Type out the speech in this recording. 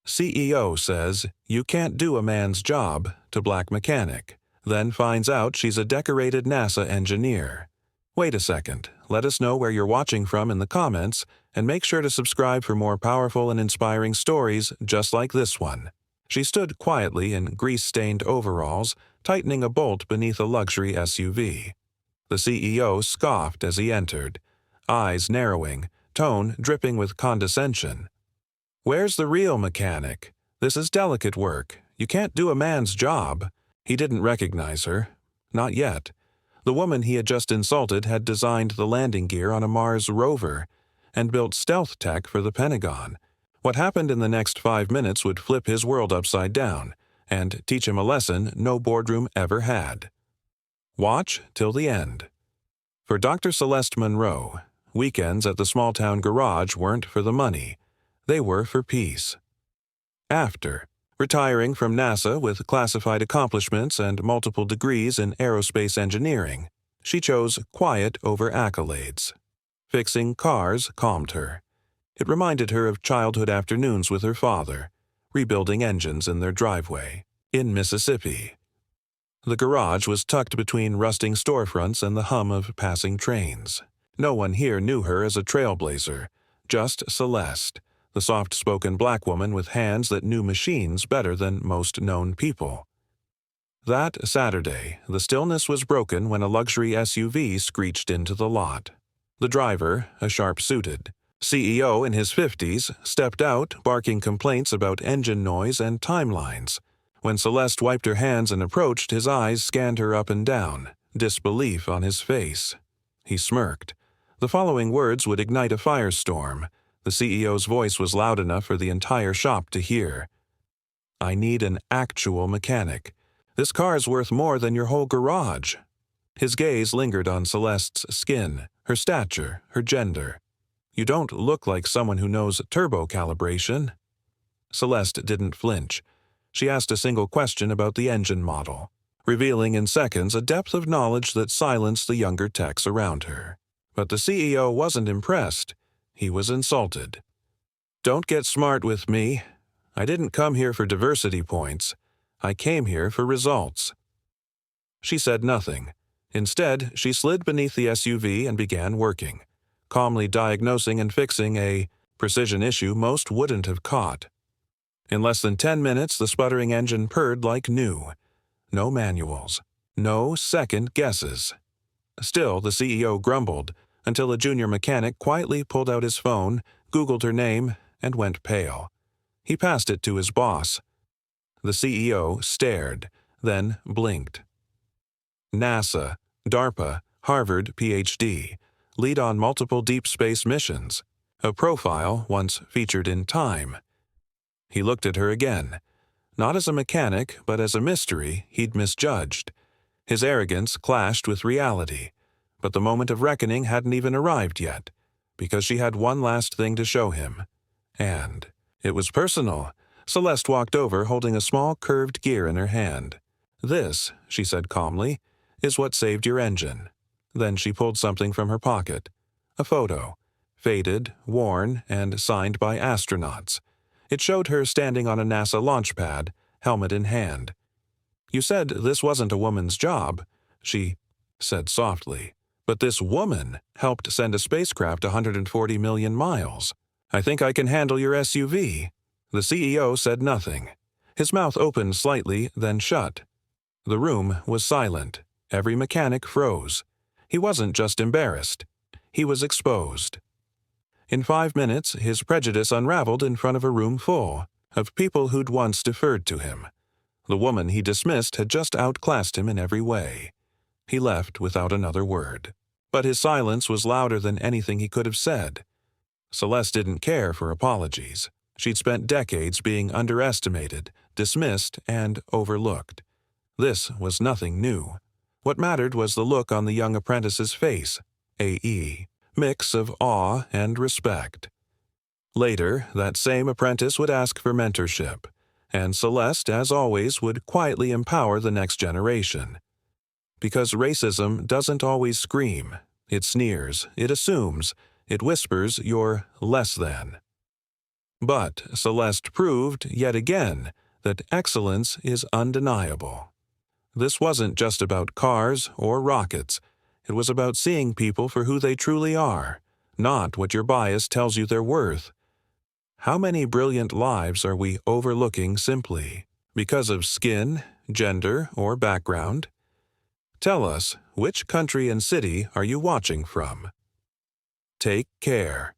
CEO says, "You can't do a man's job," to black mechanic, then finds out she's a decorated NASA engineer. Wait a second, let us know where you're watching from in the comments, and make sure to subscribe for more powerful and inspiring stories just like this one. She stood quietly in grease-stained overalls, tightening a bolt beneath a luxury SUV. The CEO scoffed as he entered, eyes narrowing, tone dripping with condescension. "Where's the real mechanic? This is delicate work. You can't do a man's job." He didn't recognize her. Not yet. The woman he had just insulted had designed the landing gear on a Mars rover and built stealth tech for the Pentagon. What happened in the next 5 minutes would flip his world upside down and teach him a lesson no boardroom ever had. Watch till the end. For Dr. Celeste Monroe, weekends at the small-town garage weren't for the money. They were for peace. After retiring from NASA with classified accomplishments and multiple degrees in aerospace engineering, she chose quiet over accolades. Fixing cars calmed her. It reminded her of childhood afternoons with her father, rebuilding engines in their driveway, in Mississippi. The garage was tucked between rusting storefronts and the hum of passing trains. No one here knew her as a trailblazer, just Celeste, the soft-spoken black woman with hands that knew machines better than most known people. That Saturday, the stillness was broken when a luxury SUV screeched into the lot. The driver, a sharp-suited CEO in his 50s, stepped out, barking complaints about engine noise and timelines. When Celeste wiped her hands and approached, his eyes scanned her up and down, disbelief on his face. He smirked. The following words would ignite a firestorm. The CEO's voice was loud enough for the entire shop to hear. "I need an actual mechanic. This car's worth more than your whole garage." His gaze lingered on Celeste's skin, her stature, her gender. "You don't look like someone who knows turbo calibration." Celeste didn't flinch. She asked a single question about the engine model, revealing in seconds a depth of knowledge that silenced the younger techs around her. But the CEO wasn't impressed. He was insulted. "Don't get smart with me. I didn't come here for diversity points. I came here for results." She said nothing. Instead, she slid beneath the SUV and began working, calmly diagnosing and fixing a precision issue most wouldn't have caught. In less than 10 minutes, the sputtering engine purred like new. No manuals. No second guesses. Still, the CEO grumbled, until a junior mechanic quietly pulled out his phone, Googled her name, and went pale. He passed it to his boss. The CEO stared, then blinked. NASA, DARPA, Harvard Ph.D., lead on multiple deep space missions, a profile once featured in Time. He looked at her again, not as a mechanic, but as a mystery he'd misjudged. His arrogance clashed with reality. But the moment of reckoning hadn't even arrived yet, because she had one last thing to show him. And it was personal. Celeste walked over holding a small curved gear in her hand. "This," she said calmly, "is what saved your engine." Then she pulled something from her pocket. A photo, faded, worn, and signed by astronauts. It showed her standing on a NASA launch pad, helmet in hand. "You said this wasn't a woman's job," she said softly. "But this woman helped send a spacecraft 140 million miles. I think I can handle your SUV." The CEO said nothing. His mouth opened slightly, then shut. The room was silent. Every mechanic froze. He wasn't just embarrassed. He was exposed. In 5 minutes, his prejudice unraveled in front of a room full of people who'd once deferred to him. The woman he dismissed had just outclassed him in every way. He left without another word. But his silence was louder than anything he could have said. Celeste didn't care for apologies. She'd spent decades being underestimated, dismissed, and overlooked. This was nothing new. What mattered was the look on the young apprentice's face, A.E., mix of awe and respect. Later, that same apprentice would ask for mentorship, and Celeste, as always, would quietly empower the next generation. Because racism doesn't always scream. It sneers, it assumes, it whispers you're less than. But Celeste proved, yet again, that excellence is undeniable. This wasn't just about cars or rockets. It was about seeing people for who they truly are, not what your bias tells you they're worth. How many brilliant lives are we overlooking simply because of skin, gender, or background? Tell us, which country and city are you watching from? Take care.